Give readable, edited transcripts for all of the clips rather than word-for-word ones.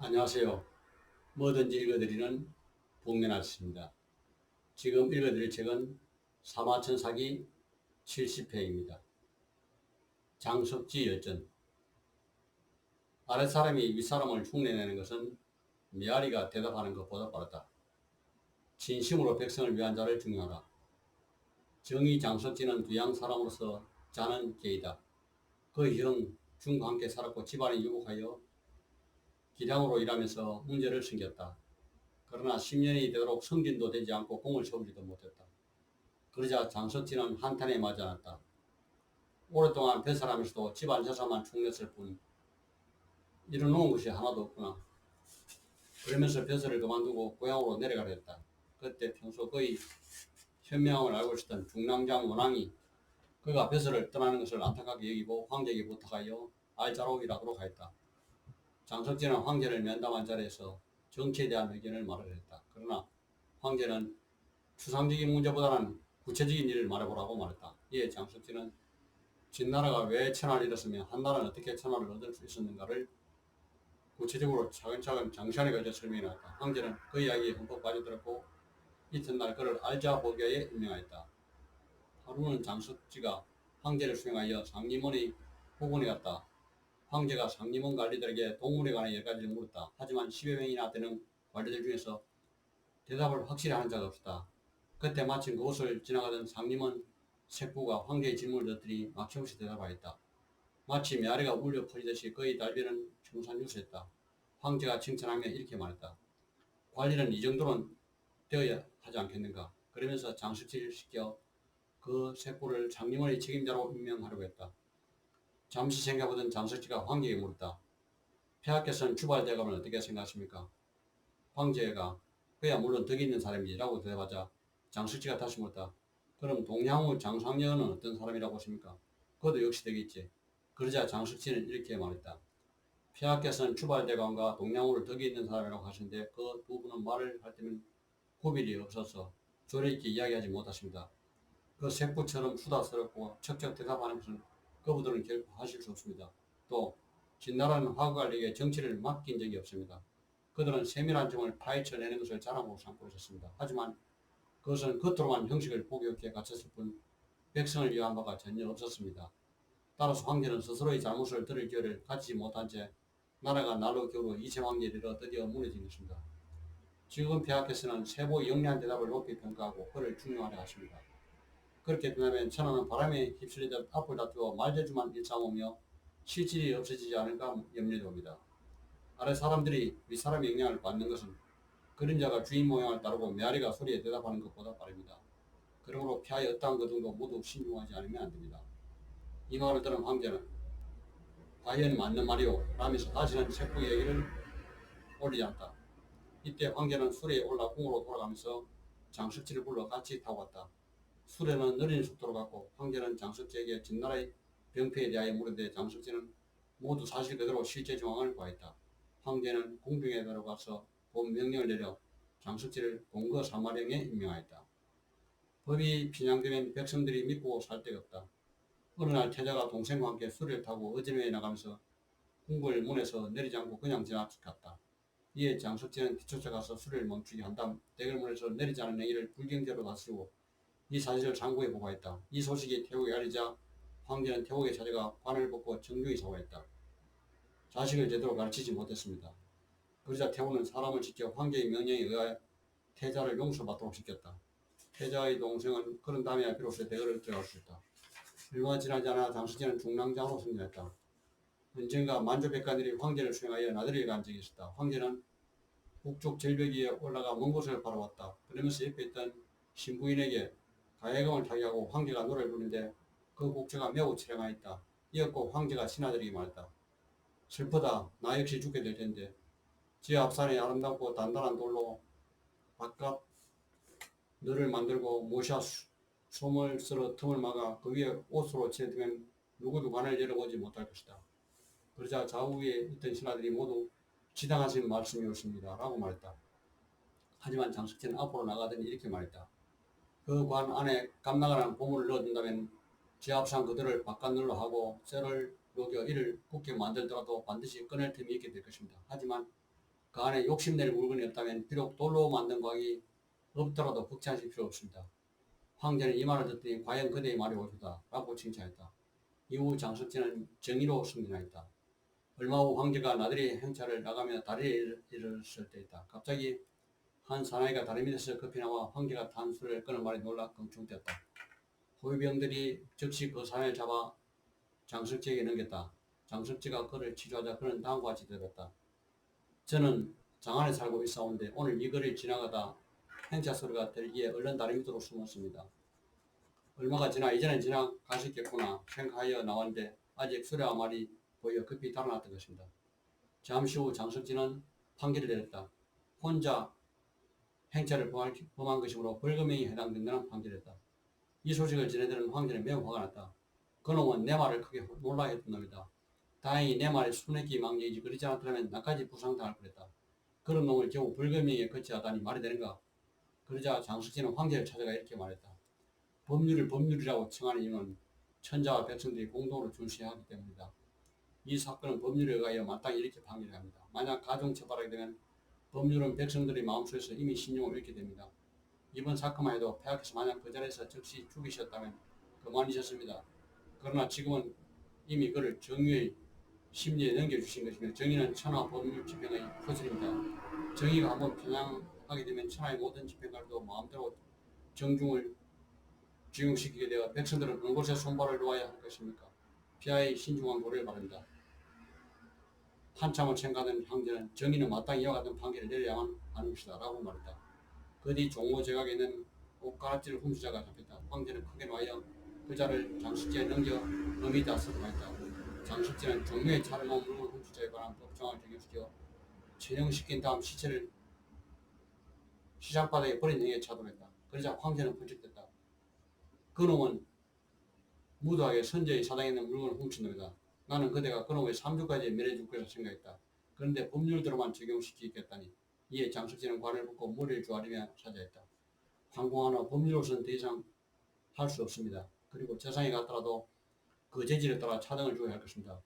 안녕하세요. 뭐든지 읽어드리는 복면아저씨입니다. 지금 읽어드릴 책은 사마천사기 70회입니다. 장석지 열전. 아랫사람이 윗사람을 흉내내는 것은 메아리가 대답하는 것보다 빠르다. 진심으로 백성을 위한 자를 중용하라. 정의 장석지는 두양 사람으로서 자는 개이다. 그 형 중과 함께 살았고 집안이 유복하여 기량으로 일하면서 문제를 숨겼다. 그러나 10년이 되도록 성진도 되지 않고 공을 세우지도 못했다. 그러자 장석진은 한탄에 맞지 않았다. 오랫동안 뱃사람에서도 집안 재산만 축냈을 뿐 이뤄놓은 것이 하나도 없구나. 그러면서 벼슬을 그만두고 고향으로 내려가려 했다. 그때 평소 그의 현명함을 알고 있었던 중랑장 원왕이 그가 벼슬을 떠나는 것을 안타깝게 여기고 황제에게 부탁하여 알자로 일하도록 하였다. 장석진은 황제를 면담한 자리에서 정치에 대한 의견을 말하려 했다. 그러나 황제는 추상적인 문제보다는 구체적인 일을 말해보라고 말했다. 이에 장석진은 진나라가 왜 천하를 잃었으며 한나라는 어떻게 천하를 얻을 수 있었는가를 구체적으로 차근차근 장시간에 걸쳐 설명하였다. 황제는 그 이야기에 흠뻑 빠져들었고 이튿날 그를 알자보교에 임명하였다. 하루는 장석지가 황제를 수행하여 상림원의 후궁에 갔다. 황제가 상림원 관리들에게 동물에 관해 여러 가지를 물었다. 하지만 10여 명이나 되는 관리들 중에서 대답을 확실히 하는 자가 없었다. 그때 마침 그곳을 지나가던 상림원 색부가 황제의 질문을 듣더니 막힘없이 대답하였다. 마치 메아리가 울려 퍼지듯이 그의 달변은 청산유수했다. 황제가 칭찬하며 이렇게 말했다. 관리는 이 정도는 되어야 하지 않겠는가. 그러면서 장석지를 시켜 그 색부를 상림원의 책임자로 임명하려고 했다. 잠시 생각하던 장석지가 황제에게 물었다. 폐하께서는 주발대감을 어떻게 생각하십니까? 황제가 그야 물론 덕이 있는 사람이라고 대답하자 장석지가 다시 물었다. 그럼 동양후 장상녀는 어떤 사람이라고 하십니까? 그것도 역시 덕이 있지. 그러자 장석지는 이렇게 말했다. 폐하께서는 주발대감과 동양후를 덕이 있는 사람이라고 하시는데 그 두 분은 말을 할 때면 구별이 없어서 조리 있게 이야기하지 못하십니다. 그 색부처럼 수다스럽고 척척 대답하는 것은 그분들은 결코 하실 수 없습니다. 또 진나라는 화관리에게 정치를 맡긴 적이 없습니다. 그들은 세밀한 점을 파헤쳐내는 것을 자랑으로 삼고 있었습니다. 하지만 그것은 겉으로만 형식을 보기롭게 갖췄을 뿐 백성을 위한 바가 전혀 없었습니다. 따라서 황제는 스스로의 잘못을 들을 기회를 갖지 못한 채 나라가 날로 겨울로 이세왕제에 이르러 드디어 무너진 것입니다. 지금 폐하께서는 세보의 영리한 대답을 높이 평가하고 그를 중용하려 하십니다. 그렇게 된다면 천하는 바람에 휩쓸리듯 앞을 다투어 말재주만 일삼으며 실질이 없어지지 않을까 염려해 봅니다. 아래 사람들이 윗사람의 영향을 받는 것은 그림자가 주인 모양을 따르고 메아리가 소리에 대답하는 것보다 빠릅니다. 그러므로 폐하의 어떠한 것들도 모두 신중하지 않으면 안됩니다. 이 말을 들은 황제는 과연 맞는 말이오 라면서 다시는 색부의 얘기를 올리지 않았다. 이때 황제는 수레에 올라 궁으로 돌아가면서 장석지를 불러 같이 타고 갔다. 수레는 느린 속도로 갔고 황제는 장석지에게 진나라의 병폐에 대하여 물은데 장석지는 모두 사실 그대로 실제 정황을 구했다. 황제는 궁중에 들어가서 본 명령을 내려 장석지를 공거 사마령에 임명하였다. 법이 편향되면 백성들이 믿고 살 데가 없다. 어느 날 태자가 동생과 함께 수레를 타고 어진회에 나가면서 궁궐 문에서 내리지 않고 그냥 지나갔다. 이에 장석지는 뒤쫓아가서 수레를 멈추게 한 다음 대궐문에서 내리지 않은 행위를 불경제로 다스리고 이 사실을 장고에 보고했다. 이 소식이 태국에 알리자 황제는 태국에 찾아가 관을 벗고 정중히 사과했다. 자식을 제대로 가르치지 못했습니다. 그러자 태국은 사람을 지켜 황제의 명령에 의하여 태자를 용서받도록 시켰다. 태자의 동생은 그런 다음에야 비로소 대궐을 들어갈 수 있다. 얼마 지나지 않아 장석지는 중랑장으로 승진했다. 언젠가 만주백관들이 황제를 수행하여 나들이를 간 적이 있었다. 황제는 북쪽 절벽 위에 올라가 먼 곳을 바라봤다. 그러면서 옆에 있던 신부인에게 가야금을 타게 하고 황제가 노래를 부르는데 그 곡조가 매우 처량하였다. 이었고 황제가 신하들에게 말했다. 슬프다. 나 역시 죽게 될 텐데 지 앞산의 아름답고 단단한 돌로 바깥 너를 만들고 모샤 솜을 쓸어 틈을 막아 그 위에 옷으로 칠해두면 누구도 관을 열어보지 못할 것이다. 그러자 좌우에 있던 신하들이 모두 지당하신 말씀이었습니다. 라고 말했다. 하지만 장석지는 앞으로 나가더니 이렇게 말했다. 그 관 안에 깜나간한 보물을 넣어둔다면 지압상 그들을 바깥늘로 하고 쇠를 녹여 이를 굳게 만들더라도 반드시 꺼낼 틈이 있게 될 것입니다. 하지만 그 안에 욕심낼 물건이 없다면 비록 돌로 만든 과학이 없더라도 걱정하실 필요 없습니다. 황제는 이 말을 듣더니 과연 그대의 말이 옳다 라고 칭찬했다. 이후 장석진은 정의로 승진하였다. 얼마 후 황제가 나들이 행차를 나가며 다리에 이르렀을 때였다. 갑자기 한 사나이가 다리 밑에서 급히 나와 황제가 탄수를 끄는 말에 놀라 껑충되었다. 호위병들이 즉시 그 사나이를 잡아 장석지에게 넘겼다. 장석지가 그를 치료하자 그는 다음과 같이 대답했다. 저는 장안에 살고 있사온데 오늘 이 거리를 지나가다 행차 소리가 들기에 얼른 다리 밑으로 숨었습니다. 얼마가 지나 이제는 지나가셨겠구나 생각하여 나왔는데 아직 수레와 말이 보여 급히 달아났던 것입니다. 잠시 후 장석진은 판결을 내렸다. 혼자 행차를 범한 것이므로 벌금형이 해당된다는 판결이었다. 이 소식을 전해들은 황제는 매우 화가 났다. 그놈은 내 말을 크게 놀라게 했던 놈이다. 다행히 내 말이 수뇌기 망정이지 그렇지 않았더라면 나까지 부상당할 뻔했다. 그런 놈을 겨우 벌금형에 거치하다니 말이 되는가. 그러자 장석진은 황제를 찾아가 이렇게 말했다. 법률을 법률이라고稱하는 이유는 천자와 백성들이 공동으로 준수해야 하기 때문이다. 이 사건은 법률에 의하여 마땅히 이렇게 판결해야 합니다. 만약 가중처벌하게 되면 법률은 백성들의 마음속에서 이미 신용을 잃게 됩니다. 이번 사건만 해도 폐하께서 만약 그 자리에서 즉시 죽이셨다면 그만이셨습니다. 그러나 지금은 이미 그를 정의의 심리에 넘겨주신 것이며 정의는 천하 법률 집행의 표준입니다. 정의가 한번 편향하게 되면 천하의 모든 집행관도 마음대로 정중을 적용시키게 되어 백성들은 어느 곳에 손발을 놓아야 할 것입니까? 폐하의 신중한 고려를 바랍니다. 한참을 생각하던 황제는 정의는 마땅히 이와 같은 판결을 내려야만 하는 것이다 라고 말했다. 그 뒤 종로 제각에 있는 옷가락질 훔치자가 잡혔다. 황제는 크게 놓아여 그자를 장식지에 넘겨 어미 다스리고 했다. 장식지는 종로에 차려놓은 물건 훔치자에 관한 법정을 적용시켜 처형시킨 다음 시체를 시장바닥에 버린 행위에 차도했다. 그러자 황제는 번쩍댔다. 그놈은 무도하게 선제의 사당에 있는 물건을 훔친 놈이다. 나는 그대가 그놈의 3주까지 면해줄 것이라 생각했다. 그런데 법률대로만 적용시키겠다니. 이에 장석진은 관을 벗고 머리를 조아리며 사죄했다. 황공하나 법률로서는 더 이상 할 수 없습니다. 그리고 재상에 갔더라도 그 재질에 따라 차등을 줘야 할 것입니다.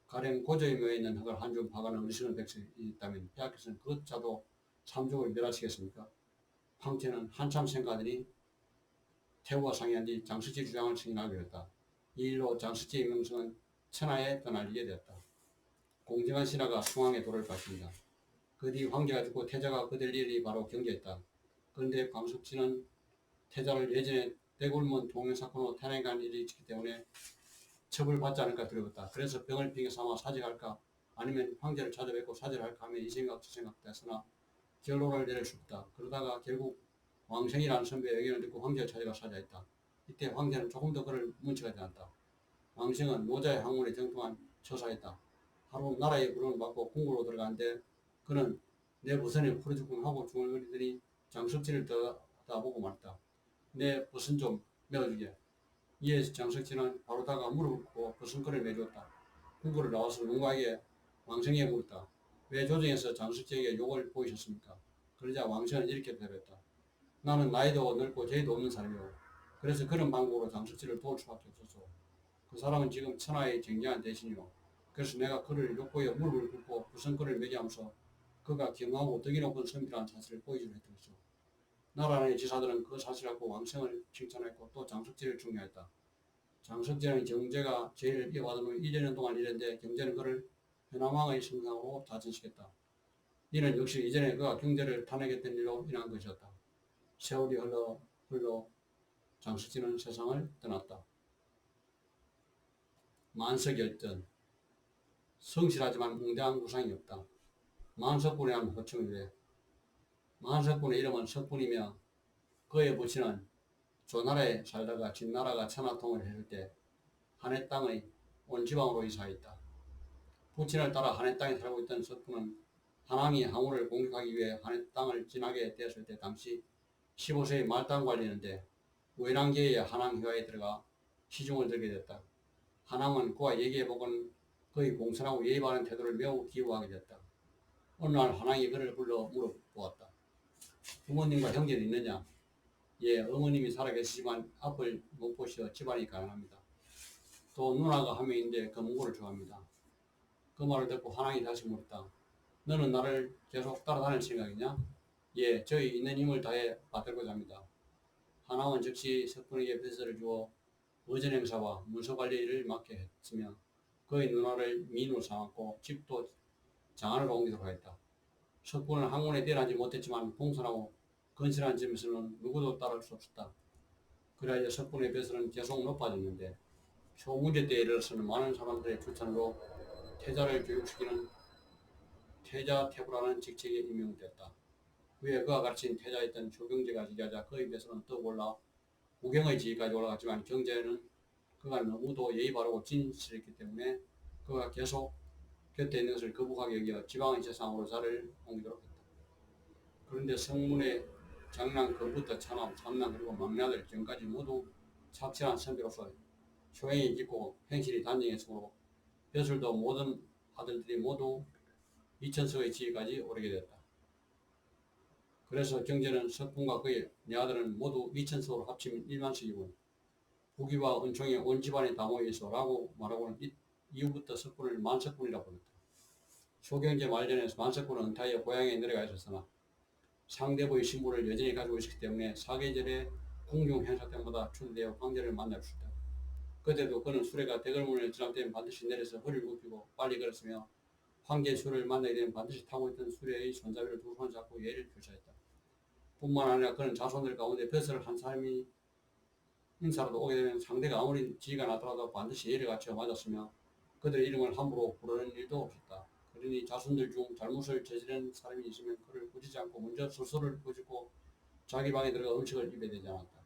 가령 고조에 모여있는 흙을 한 줌 파가는 어리석은 백성이 있다면 폐하께서는 그것자도 3족을 멸하시겠습니까? 황제는 한참 생각하더니 태후가 상의한 뒤 장석지 주장을 승인하기로 했다. 이 일로 장석지의 명성은 천하에 떠날리게 되었다. 공정한 신하가 숭앙의 도를 바칩니다. 그 뒤 황제가 죽고 태자가 그들 일이 바로 경제했다. 그런데 광석진은 태자를 예전에 대굴문 동영사건으로 탄핵한 일이 있기 때문에 처벌받지 않을까 두려웠다. 그래서 병을 핑계 삼아 사직할까 아니면 황제를 찾아뵙고 사죄를 할까 하며 이 생각 저 생각됐으나 결론을 내릴 수 없다. 그러다가 결국 왕생이라는 선배의 의견을 듣고 황제를 찾아가 사죄했다. 이때 황제는 조금 더 그를 문치가 되었다. 왕생은 노자의 학문에 정통한 처사였다. 하루 나라의 부름을 받고 궁으로 들어가는데 그는 내 버선을 풀어주군 하고 중얼거리더니 장석진을 떠다보고 말했다. 내 버선 좀 메어주게. 이에 장석진은 바로 다가 무릎을 꿇고 버선끈을 매주었다. 궁궐을 나와서 농가에게 왕생에게 물었다. 왜 조정에서 장석진에게 욕을 보이셨습니까? 그러자 왕생은 이렇게 대답했다. 나는 나이도 넓고 죄도 없는 사람이오. 그래서 그런 방법으로 장석진을 도울 수밖에 없었소. 그 사람은 지금 천하의 쟁쟁한 대신이오. 그래서 내가 그를 욕보여 무릎을 꿇고 버선끈을 매기하면서 그가 경하고 덕이 높은 선비라는 사실을 보여주려 했던 것이오. 나라 의 지사들은 그 사실을 갖고 왕생을 칭찬했고 또 장석진을 중요했다. 장석진의 경제가 제일 이어받은 후 1년 동안 일했는데 경제는 그를 현암왕의 성상으로 자천시켰다. 이는 역시 이전에 그가 경제를 탄핵했던 일로 인한 것이었다. 세월이 흘러 장석진은 세상을 떠났다. 만석열전. 성실하지만 웅대한 구상이 없다. 만석군에 한 호칭이래. 만석군의 이름은 석군이며 그의 부친은 조나라에 살다가 진나라가 천하통을 했을 때 한해 땅의 온 지방으로 이사했다. 부친을 따라 한해 땅에 살고 있던 석군은 한왕이 항우를 공격하기 위해 한해 땅을 지나게 되었을 때 당시 15세의 말단 관리인데 외랑계의 한왕 휘하에 들어가 시중을 들게 됐다. 한왕은 그와 얘기해보고는 그의 공손하고 예의 바른 태도를 매우 기워하게 됐다. 어느 날 한왕이 그를 불러 물어보았다. 부모님과 형제는 있느냐? 예, 어머님이 살아계시지만 앞을 못 보시어 집안이 가난합니다. 또 누나가 한 명인데 검은고를 좋아합니다. 그 말을 듣고 한왕이 다시 물었다. 너는 나를 계속 따라다닐 생각이냐? 예, 저희 있는 힘을 다해 받들고자 합니다. 하나원 즉시 석분에게 벼슬을 주어 의전 행사와 문서 관리 일을 맡게 했으며 그의 누나를 미인으로 삼았고 집도 장안으로 옮기도록 하였다. 석분은 학문에 뛰어나지 못했지만 공손하고 건실한 점에서는 누구도 따를 수 없었다. 그래야 석분의 벼슬은 계속 높아졌는데 초문제 때에 이르러서는 많은 사람들의 추천으로 태자를 교육시키는 태자태부라는 직책에 임명되었다. 위에 그가 가르친 태자였던 조경제가 지지하자 그의 벼슬은 더욱 올라 우경의 지위까지 올라갔지만 경제는 그가 너무도 예의 바르고 진실했기 때문에 그가 계속 곁에 있는 것을 거북하게 여겨 지방의 재상으로 자를 옮기도록 했다. 그런데 성문의 장남 그부터 차남, 삼남 그리고 막내 아들 전까지 모두 착실한 선비로서 효행이 깊고 행실이 단정했으므로 벼슬도 모든 아들들이 모두 이천석의 지위까지 오르게 됐다. 그래서 경제는 석분과 그의 네 아들은 모두 이천석으로 합치면 1만석이고 부귀와 은총이 온 집안에 다 모여있어 라고 말하고는 이후부터 석분을 만석분이라고 부른다. 초경제 말년에 만석분은 은퇴하여 고향에 내려가 있었으나 상대부의 신분을 여전히 가지고 있었기 때문에 사계절의 공중 행사 때마다 초대되어 황제를 만날 수 있다. 그때도 그는 수레가 대궐문을 지나면 반드시 내려서 허리를 굽히고 빨리 걸었으며 황제 수를 만나게 되면 반드시 타고 있던 수레의 손잡이를 두 손 잡고 예를 표시했다. 뿐만 아니라 그는 자손들 가운데 벼슬을 한 사람이 인사라도 오게 되면 상대가 아무리 지위가 낮더라도 반드시 예를 갖춰 맞았으며 그들의 이름을 함부로 부르는 일도 없었다. 그러니 자손들 중 잘못을 저지른 사람이 있으면 그를 꾸짖지 않고 먼저 스스로를 꾸짖고 자기 방에 들어가 음식을 입에 대지 않았다.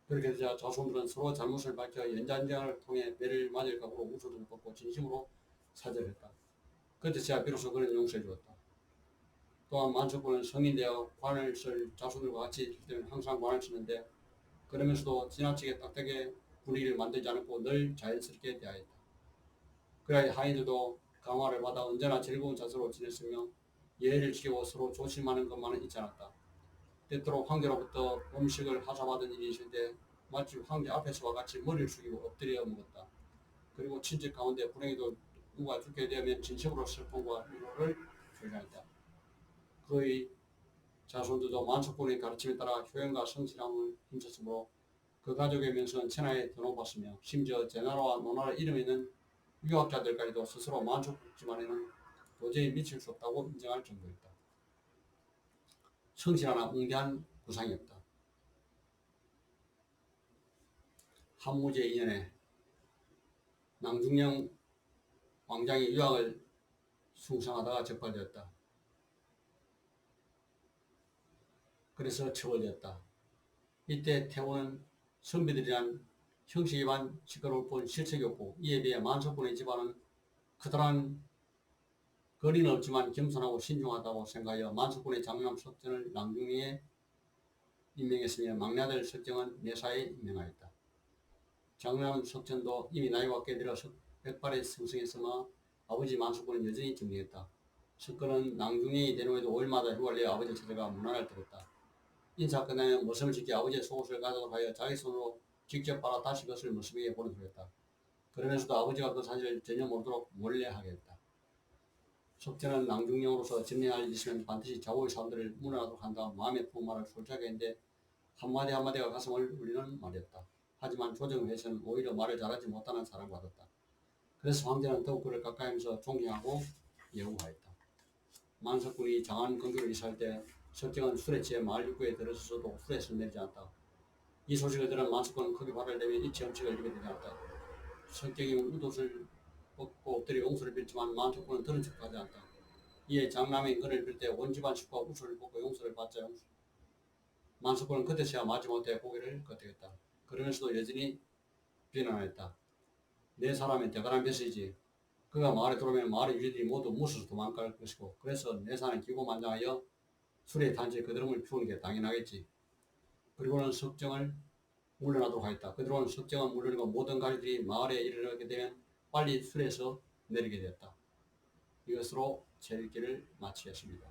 그렇게 되자 자손들은 서로 잘못을 밝혀 연장전을 통해 매를 맞을 각오로 웃음을 벗고 진심으로 사죄했다. 그때서야 비로소 그는 용서해 주었다. 또한 만석군은 성인 되어 관을 쓸 자손들과 같이 있을 때는 항상 관을 쓰는데 그러면서도 지나치게 딱딱하게 분위기를 만들지 않고 늘 자연스럽게 대하였다. 그래야 하인들도 강화를 받아 언제나 즐거운 자세로 지냈으며 예의를 지키고 서로 조심하는 것만은 잊지 않았다. 때때로 황제로부터 음식을 하사받은 일이 있을 때 마치 황제 앞에서와 같이 머리를 숙이고 엎드려 먹었다. 그리고 친척 가운데 불행히도 누가 죽게 되면 진심으로 슬픔과 위로를 표현했다. 그의 자손들도 만석군의 가르침에 따라 효용과 성실함을 힘썼으므로 그 가족의 명성은 천하에 더 높았으며 심지어 제나라와 노나라 이름에 있는 유학자들까지도 스스로 만석국 집안에는 도저히 미칠 수 없다고 인정할 정도였다. 성실하나 웅대한 구상이었다. 한무제 2년에 낭중령 왕장이 유학을 숭상하다가 적발되었다. 그래서 처벌되었다. 이때 태호는 선비들이란 형식 위반 시끄러울 뿐 실책이 없고 이에 비해 만석군의 집안은 커다란 거리는 없지만 겸손하고 신중하다고 생각하여 만석군의 장남 석전을 낭중리에 임명했으며 막내 아들 석정은 내사에 임명하였다. 장남 석전도 이미 나이가 꽤 들어 백발에 성성했으며 아버지 만석군은 여전히 정리했다. 석건은 낭중리에 된 후에도 5일마다 휴가를 내어 아버지를 찾아가 문안을 들었다. 인사 끝나면 머슴을 지켜 아버지의 속옷을 가져오도록 하여 자기 손으로 직접 빨아 다시 그것을 머슴에게 보내도록 했다. 그러면서도 아버지가 그 사실을 전혀 모르도록 몰래 하게 했다. 석전은 낭중령으로서 진행할 일이 있으면 반드시 좌우의 사람들을 물어나도록 한다. 마음에 품은 말을 솔직하게 했는데 한마디 한마디가 가슴을 울리는 말이었다. 하지만 조정회에서는 오히려 말을 잘하지 못하는 사람을 받았다. 그래서 황제는 더욱 그를 가까이 하면서 존경하고 예우하였다. 만석군이 장안 근교로 이사할 때 석정은 술에 취해 마을 입구에 들어서서도 술에서 내리지 않았다. 이 소식을 들은 만석군은 크게 화를 내며 일체 음식을 입에 대지 않았다. 석정이 웃옷을 벗고 엎드려 용서를 빌지만 만석군은 들은 척하지 않았다. 이에 장남인 그를 빌 때 온 집안 식구가 웃을 벗고 용서를 받자 만석군은 그때서야 마지못해 고개를 끄덕였다. 그러면서도 여전히 비난하였다. 내 사람은 대단한 벼슬이지. 그가 마을에 들어오면 마을의 유리들이 모두 무서워서 도망갈 것이고 그래서 내 사는 기고만장하여 술의 단지에 그드름을 피우는 게 당연하겠지. 그리고는 석정을 물러나도록 하였다. 그대로는 석정은 물러나고 모든 가리들이 마을에 이르게 되면 빨리 술에서 내리게 되었다. 이것으로 제 읽기를 마치겠습니다.